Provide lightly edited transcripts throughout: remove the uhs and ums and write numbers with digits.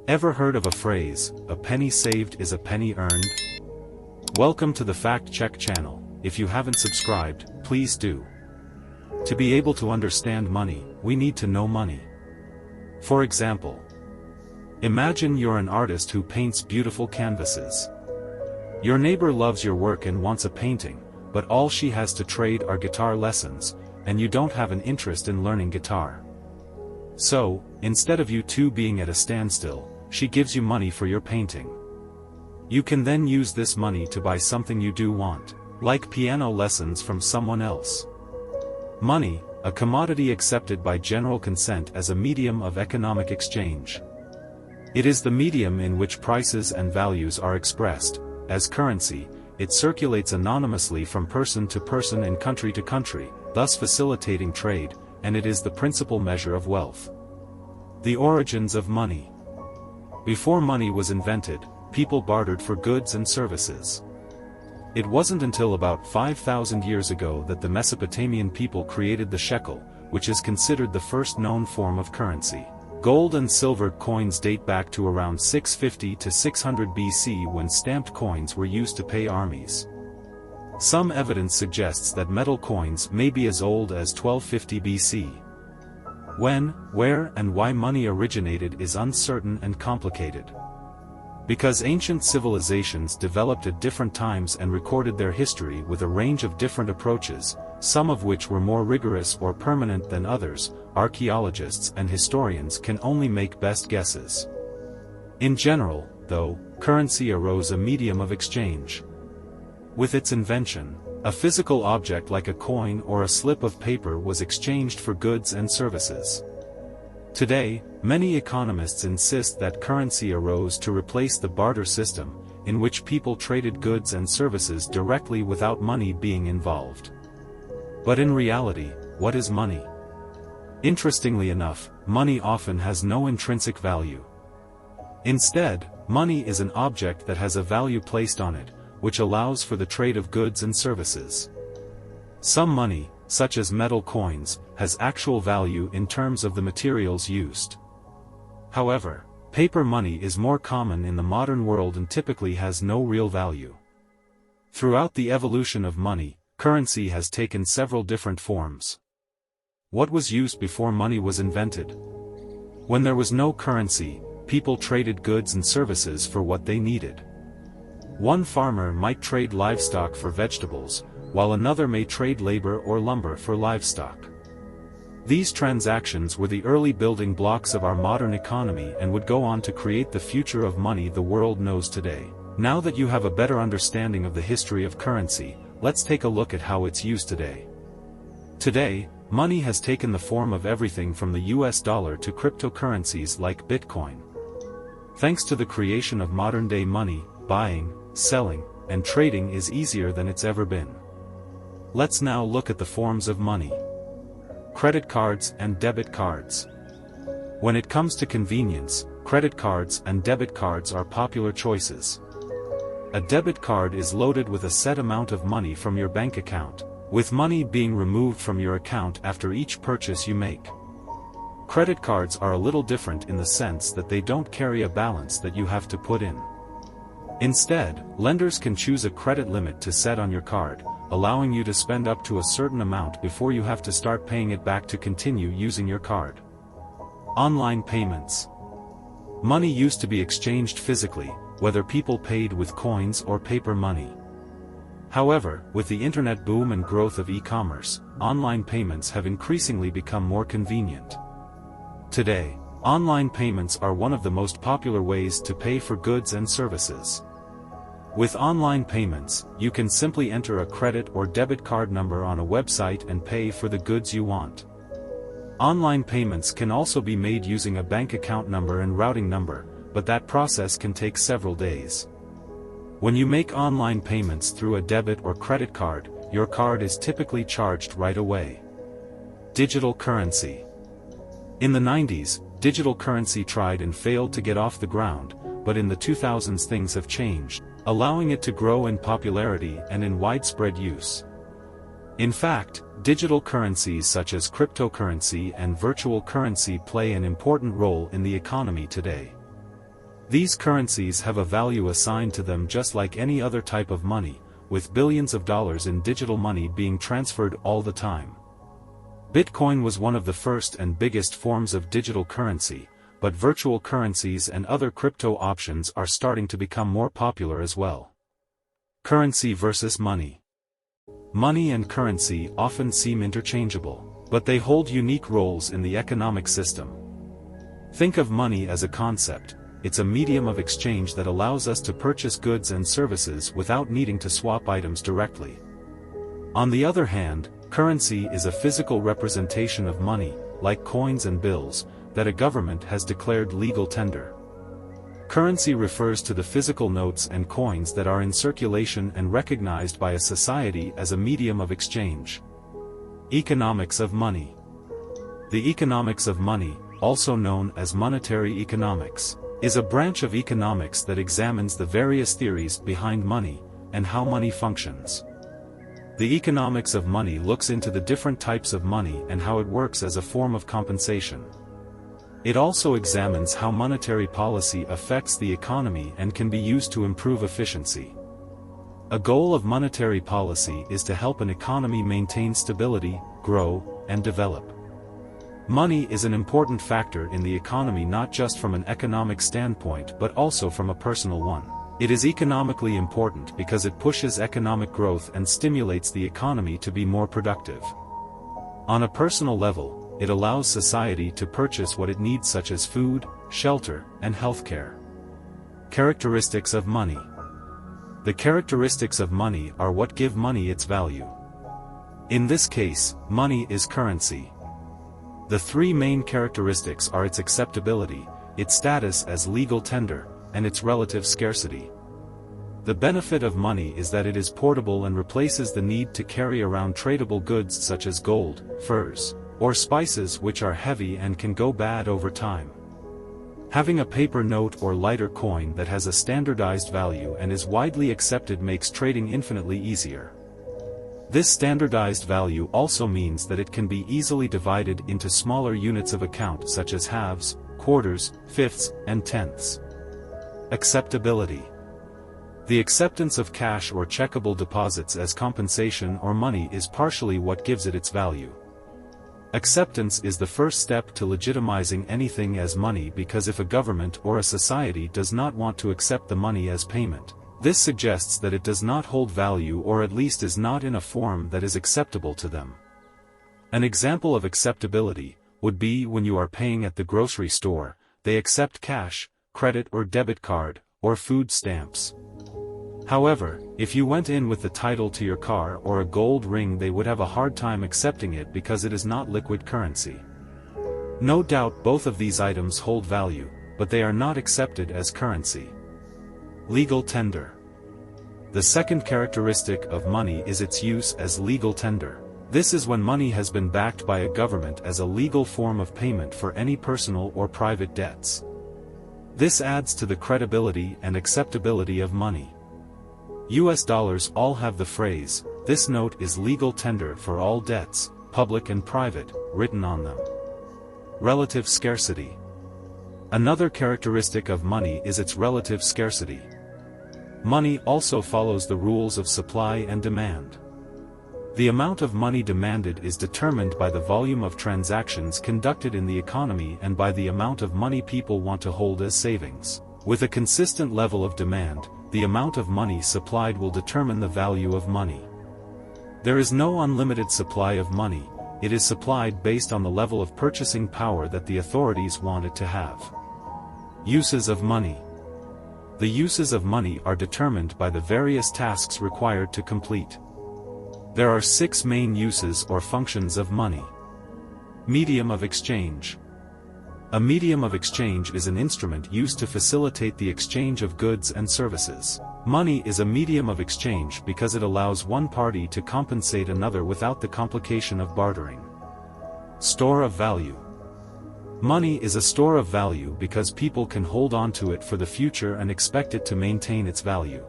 Ever heard of a phrase, "A penny saved is a penny earned"? Welcome to the Fact Check channel. If you haven't subscribed, please do. To be able to understand money, we need to know money. For example, imagine you're an artist who paints beautiful canvases. Your neighbor loves your work and wants a painting, but all she has to trade are guitar lessons, and you don't have an interest in learning guitar. So, instead of you two being at a standstill, she gives you money for your painting. You can then use this money to buy something you do want, like piano lessons from someone else. Money, a commodity accepted by general consent as a medium of economic exchange. It is the medium in which prices and values are expressed. As currency, it circulates anonymously from person to person and country to country, thus facilitating trade, and it is the principal measure of wealth. The origins of money. Before money was invented, people bartered for goods and services. It wasn't until about 5,000 years ago that the Mesopotamian people created the shekel, which is considered the first known form of currency. Gold and silver coins date back to around 650 to 600 BC when stamped coins were used to pay armies. Some evidence suggests that metal coins may be as old as 1250 BC. When, where, and why money originated is uncertain and complicated. Because ancient civilizations developed at different times and recorded their history with a range of different approaches, some of which were more rigorous or permanent than others, archaeologists and historians can only make best guesses. In general, though, currency arose a medium of exchange. With its invention, a physical object like a coin or a slip of paper was exchanged for goods and services. Today, many economists insist that currency arose to replace the barter system, in which people traded goods and services directly without money being involved. But in reality, what is money? Interestingly enough, money often has no intrinsic value. Instead, money is an object that has a value placed on it, which allows for the trade of goods and services. Some money, such as metal coins, has actual value in terms of the materials used. However, paper money is more common in the modern world and typically has no real value. Throughout the evolution of money, currency has taken several different forms. What was used before money was invented? When there was no currency, people traded goods and services for what they needed. One farmer might trade livestock for vegetables, while another may trade labor or lumber for livestock. These transactions were the early building blocks of our modern economy and would go on to create the future of money the world knows today. Now that you have a better understanding of the history of currency, let's take a look at how it's used today. Today, money has taken the form of everything from the US dollar to cryptocurrencies like Bitcoin. Thanks to the creation of modern-day money, buying, selling, and trading is easier than it's ever been. Let's now look at the forms of money. Credit cards and debit cards. When it comes to convenience, credit cards and debit cards are popular choices. A debit card is loaded with a set amount of money from your bank account, with money being removed from your account after each purchase you make. Credit cards are a little different in the sense that they don't carry a balance that you have to put in. Instead, lenders can choose a credit limit to set on your card, allowing you to spend up to a certain amount before you have to start paying it back to continue using your card. Online payments. Money used to be exchanged physically, whether people paid with coins or paper money. However, with the internet boom and growth of e-commerce, online payments have increasingly become more convenient. Today, online payments are one of the most popular ways to pay for goods and services. With online payments, you can simply enter a credit or debit card number on a website and pay for the goods you want. Online payments can also be made using a bank account number and routing number, but that process can take several days. When you make online payments through a debit or credit card, your card is typically charged right away. Digital currency. In the 90s, digital currency tried and failed to get off the ground, but in the 2000s things have changed, allowing it to grow in popularity and in widespread use. In fact, digital currencies such as cryptocurrency and virtual currency play an important role in the economy today. These currencies have a value assigned to them just like any other type of money, with billions of dollars in digital money being transferred all the time. Bitcoin was one of the first and biggest forms of digital currency, but virtual currencies and other crypto options are starting to become more popular as well. Currency versus money. Money and currency often seem interchangeable, but they hold unique roles in the economic system. Think of money as a concept. It's a medium of exchange that allows us to purchase goods and services without needing to swap items directly. On the other hand, currency is a physical representation of money, like coins and bills, that a government has declared legal tender. Currency refers to the physical notes and coins that are in circulation and recognized by a society as a medium of exchange. Economics of money. The economics of money, also known as monetary economics, is a branch of economics that examines the various theories behind money, and how money functions. The economics of money looks into the different types of money and how it works as a form of compensation. It also examines how monetary policy affects the economy and can be used to improve efficiency. A goal of monetary policy is to help an economy maintain stability, grow, and develop. Money is an important factor in the economy not just from an economic standpoint but also from a personal one. It is economically important because it pushes economic growth and stimulates the economy to be more productive. On a personal level, it allows society to purchase what it needs such as food, shelter, and healthcare. Characteristics of money. The characteristics of money are what give money its value. In this case, money is currency. The three main characteristics are its acceptability, its status as legal tender, and its relative scarcity. The benefit of money is that it is portable and replaces the need to carry around tradable goods such as gold, furs, or spices which are heavy and can go bad over time. Having a paper note or lighter coin that has a standardized value and is widely accepted makes trading infinitely easier. This standardized value also means that it can be easily divided into smaller units of account such as halves, quarters, fifths, and tenths. Acceptability. The acceptance of cash or checkable deposits as compensation or money is partially what gives it its value. Acceptance is the first step to legitimizing anything as money because if a government or a society does not want to accept the money as payment, this suggests that it does not hold value or at least is not in a form that is acceptable to them. An example of acceptability would be when you are paying at the grocery store, they accept cash, credit or debit card, or food stamps. However, if you went in with the title to your car or a gold ring, they would have a hard time accepting it because it is not liquid currency. No doubt both of these items hold value, but they are not accepted as currency. Legal tender. The second characteristic of money is its use as legal tender. This is when money has been backed by a government as a legal form of payment for any personal or private debts. This adds to the credibility and acceptability of money. US dollars all have the phrase, "This note is legal tender for all debts, public and private," written on them. Relative scarcity. Another characteristic of money is its relative scarcity. Money also follows the rules of supply and demand. The amount of money demanded is determined by the volume of transactions conducted in the economy and by the amount of money people want to hold as savings. With a consistent level of demand, the amount of money supplied will determine the value of money. There is no unlimited supply of money, it is supplied based on the level of purchasing power that the authorities want it to have. Uses of money. The uses of money are determined by the various tasks required to complete. There are 6 main uses or functions of money. Medium of exchange. A medium of exchange is an instrument used to facilitate the exchange of goods and services. Money is a medium of exchange because it allows one party to compensate another without the complication of bartering. Store of value. Money is a store of value because people can hold on to it for the future and expect it to maintain its value.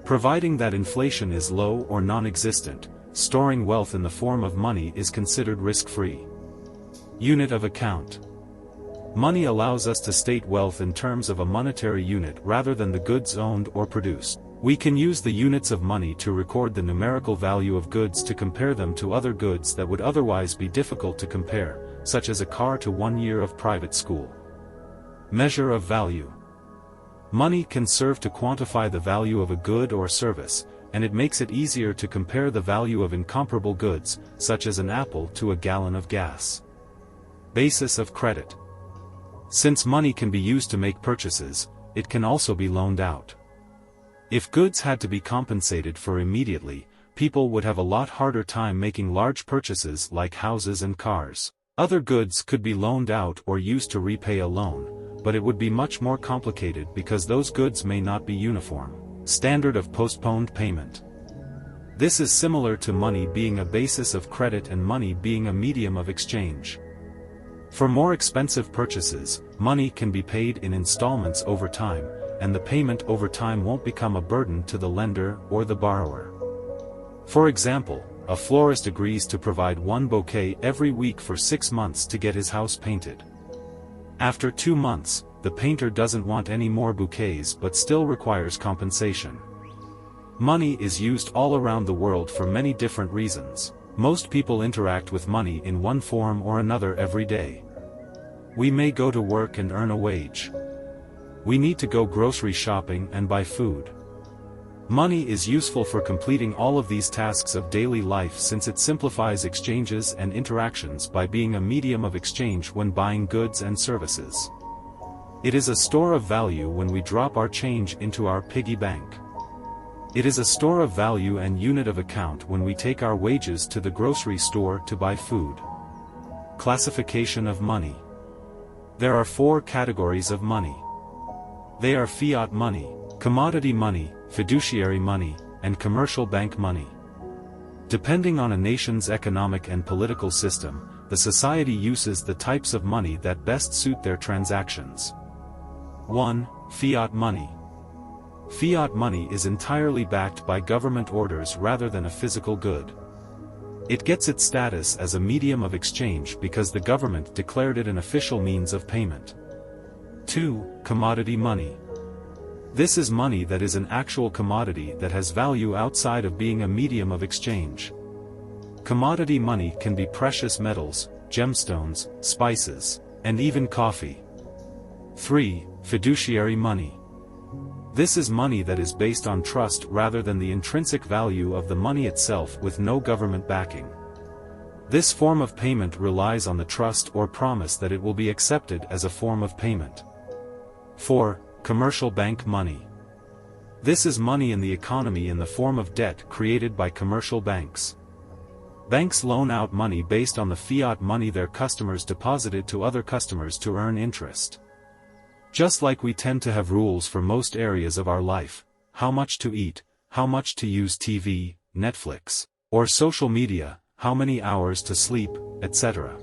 Providing that inflation is low or non-existent, storing wealth in the form of money is considered risk-free. Unit of account. Money allows us to state wealth in terms of a monetary unit rather than the goods owned or produced. We can use the units of money to record the numerical value of goods to compare them to other goods that would otherwise be difficult to compare, such as a car to 1 year of private school. Measure of value. Money can serve to quantify the value of a good or service, and it makes it easier to compare the value of incomparable goods, such as an apple to a gallon of gas. Basis of credit. Since money can be used to make purchases, it can also be loaned out. If goods had to be compensated for immediately, people would have a lot harder time making large purchases like houses and cars. Other goods could be loaned out or used to repay a loan, but it would be much more complicated because those goods may not be uniform. Standard of postponed payment. This is similar to money being a basis of credit and money being a medium of exchange. For more expensive purchases, money can be paid in installments over time, and the payment over time won't become a burden to the lender or the borrower. For example, a florist agrees to provide 1 bouquet every week for 6 months to get his house painted. After 2 months, the painter doesn't want any more bouquets but still requires compensation. Money is used all around the world for many different reasons. Most people interact with money in one form or another every day. We may go to work and earn a wage. We need to go grocery shopping and buy food. Money is useful for completing all of these tasks of daily life since it simplifies exchanges and interactions by being a medium of exchange when buying goods and services. It is a store of value when we drop our change into our piggy bank. It is a store of value and unit of account when we take our wages to the grocery store to buy food. Classification of money. There are 4 categories of money. They are fiat money, commodity money, fiduciary money, and commercial bank money. Depending on a nation's economic and political system, the society uses the types of money that best suit their transactions. 1. Fiat money. Fiat money is entirely backed by government orders rather than a physical good. It gets its status as a medium of exchange because the government declared it an official means of payment. 2. Commodity money. This is money that is an actual commodity that has value outside of being a medium of exchange. Commodity money can be precious metals, gemstones, spices, and even coffee. 3. Fiduciary money. This is money that is based on trust rather than the intrinsic value of the money itself with no government backing. This form of payment relies on the trust or promise that it will be accepted as a form of payment. 4. Commercial bank money. This is money in the economy in the form of debt created by commercial banks. Banks loan out money based on the fiat money their customers deposited to other customers to earn interest. Just like we tend to have rules for most areas of our life, how much to eat, how much to use TV, Netflix, or social media, how many hours to sleep, etc.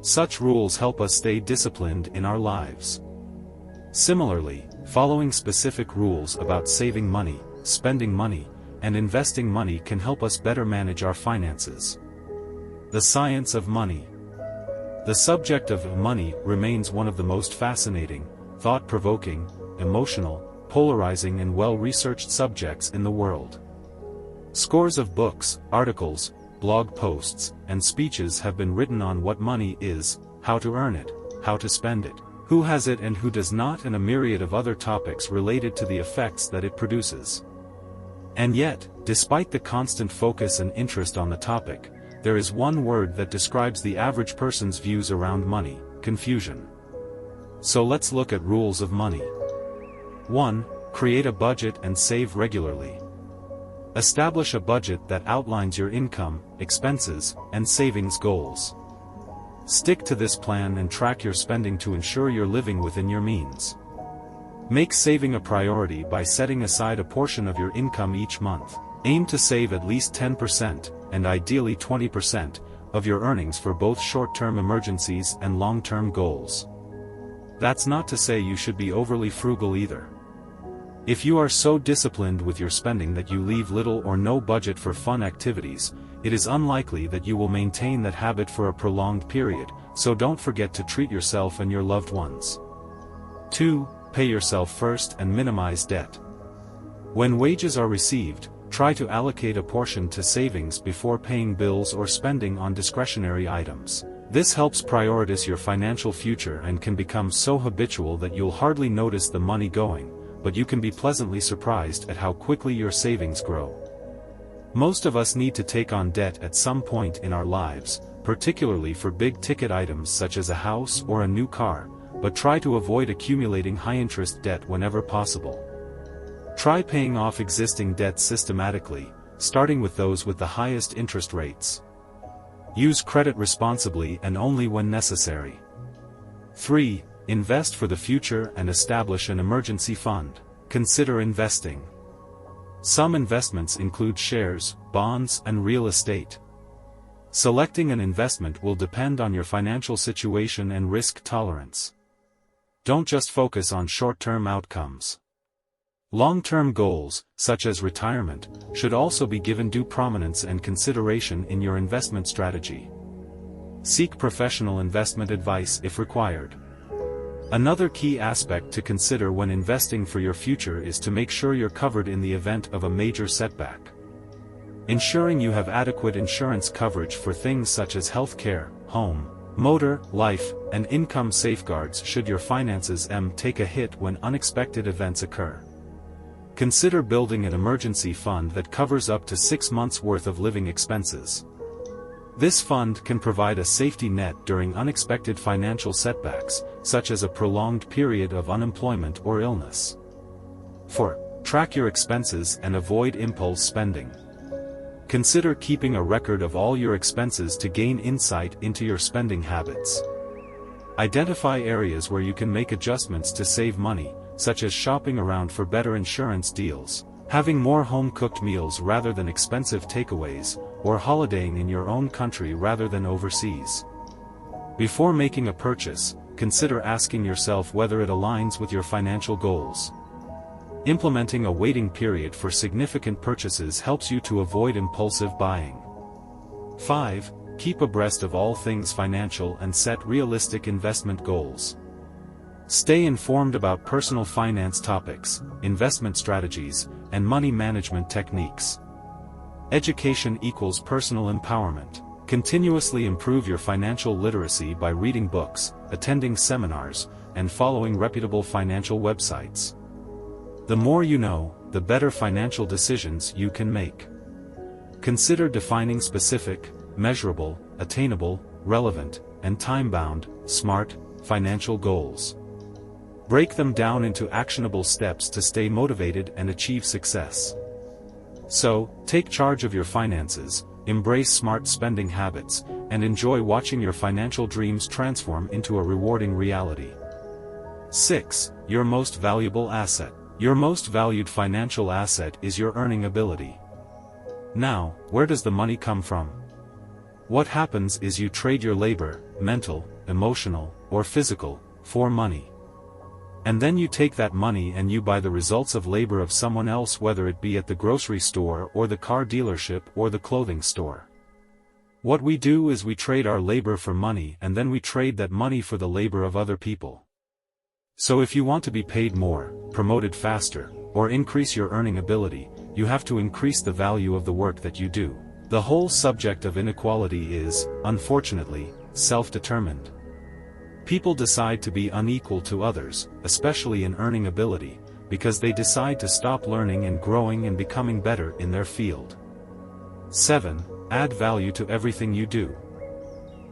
Such rules help us stay disciplined in our lives. Similarly, following specific rules about saving money, spending money, and investing money can help us better manage our finances. The science of money. The subject of money remains one of the most fascinating, thought-provoking, emotional, polarizing and well-researched subjects in the world. Scores of books, articles, blog posts, and speeches have been written on what money is, how to earn it, how to spend it, who has it and who does not, and a myriad of other topics related to the effects that it produces. And yet, despite the constant focus and interest on the topic, there is one word that describes the average person's views around money: confusion. So let's look at rules of money. 1. Create a budget and save regularly. Establish a budget that outlines your income, expenses, and savings goals. Stick to this plan and track your spending to ensure you're living within your means. Make saving a priority by setting aside a portion of your income each month. Aim to save at least 10%, and ideally 20%, of your earnings for both short-term emergencies and long-term goals. That's not to say you should be overly frugal either. If you are so disciplined with your spending that you leave little or no budget for fun activities, it is unlikely that you will maintain that habit for a prolonged period, so don't forget to treat yourself and your loved ones. 2. Pay yourself first and minimize debt. When wages are received, try to allocate a portion to savings before paying bills or spending on discretionary items. This helps prioritize your financial future and can become so habitual that you'll hardly notice the money going, but you can be pleasantly surprised at how quickly your savings grow. Most of us need to take on debt at some point in our lives, particularly for big-ticket items such as a house or a new car, but try to avoid accumulating high-interest debt whenever possible. Try paying off existing debts systematically, starting with those with the highest interest rates. Use credit responsibly and only when necessary. 3. Invest for the future and establish an emergency fund. Consider investing. Some investments include shares, bonds, and real estate. Selecting an investment will depend on your financial situation and risk tolerance. Don't just focus on short-term outcomes. Long-term goals, such as retirement, should also be given due prominence and consideration in your investment strategy. Seek professional investment advice if required. Another key aspect to consider when investing for your future is to make sure you're covered in the event of a major setback. Ensuring you have adequate insurance coverage for things such as health care, home, motor, life, and income safeguards should your finances take a hit when unexpected events occur. Consider building an emergency fund that covers up to 6 months' worth of living expenses. This fund can provide a safety net during unexpected financial setbacks, such as a prolonged period of unemployment or illness. 4. Track your expenses and avoid impulse spending. Consider keeping a record of all your expenses to gain insight into your spending habits. Identify areas where you can make adjustments to save money, such as shopping around for better insurance deals, having more home-cooked meals rather than expensive takeaways, or holidaying in your own country rather than overseas. Before making a purchase, consider asking yourself whether it aligns with your financial goals. Implementing a waiting period for significant purchases helps you to avoid impulsive buying. 5. Keep abreast of all things financial and set realistic investment goals. Stay informed about personal finance topics, investment strategies, and money management techniques. Education equals personal empowerment. Continuously improve your financial literacy by reading books, attending seminars, and following reputable financial websites. The more you know, the better financial decisions you can make. Consider defining specific, measurable, attainable, relevant, and time-bound, SMART, financial goals. Break them down into actionable steps to stay motivated and achieve success. So, take charge of your finances, embrace smart spending habits, and enjoy watching your financial dreams transform into a rewarding reality. 6. Your most valuable asset. Your most valued financial asset is your earning ability. Now, where does the money come from? What happens is you trade your labor, mental, emotional, or physical, for money. And then you take that money and you buy the results of labor of someone else, whether it be at the grocery store or the car dealership or the clothing store. What we do is we trade our labor for money, and then we trade that money for the labor of other people. So if you want to be paid more, promoted faster, or increase your earning ability, you have to increase the value of the work that you do. The whole subject of inequality is, unfortunately, self-determined. People decide to be unequal to others, especially in earning ability, because they decide to stop learning and growing and becoming better in their field. 7. Add value to everything you do.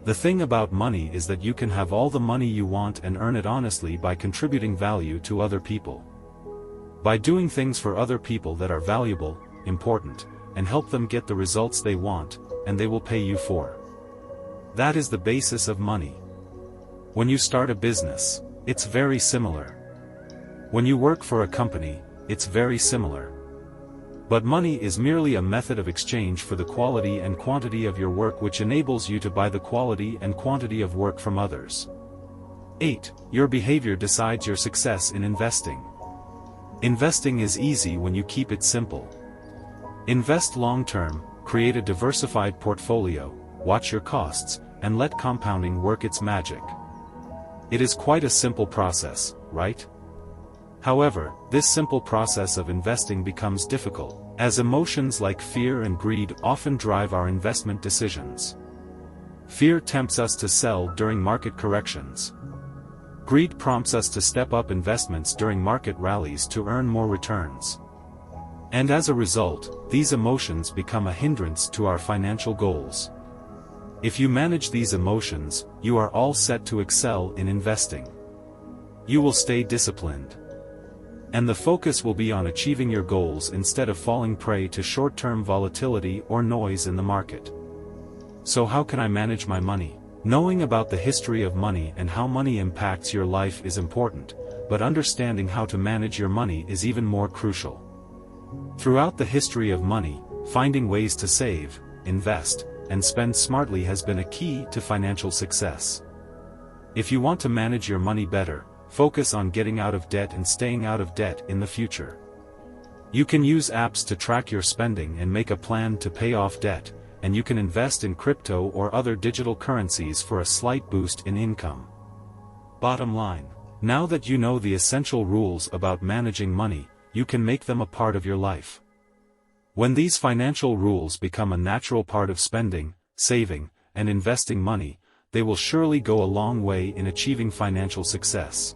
The thing about money is that you can have all the money you want and earn it honestly by contributing value to other people. By doing things for other people that are valuable, important, and help them get the results they want, and they will pay you for. That is the basis of money. When you start a business, it's very similar. When you work for a company, it's very similar. But money is merely a method of exchange for the quality and quantity of your work, which enables you to buy the quality and quantity of work from others. 8. Your behavior decides your success in investing. Investing is easy when you keep it simple. Invest long-term, create a diversified portfolio, watch your costs, and let compounding work its magic. It is quite a simple process, right? However, this simple process of investing becomes difficult, as emotions like fear and greed often drive our investment decisions. Fear tempts us to sell during market corrections. Greed prompts us to step up investments during market rallies to earn more returns. And as a result, these emotions become a hindrance to our financial goals. If you manage these emotions, you are all set to excel in investing. You will stay disciplined. And the focus will be on achieving your goals instead of falling prey to short-term volatility or noise in the market. So how can I manage my money? Knowing about the history of money and how money impacts your life is important, but understanding how to manage your money is even more crucial. Throughout the history of money, finding ways to save, invest, and spend smartly has been a key to financial success. If you want to manage your money better, focus on getting out of debt and staying out of debt in the future. You can use apps to track your spending and make a plan to pay off debt, and you can invest in crypto or other digital currencies for a slight boost in income. Bottom line, now that you know the essential rules about managing money, you can make them a part of your life. When these financial rules become a natural part of spending, saving, and investing money, they will surely go a long way in achieving financial success.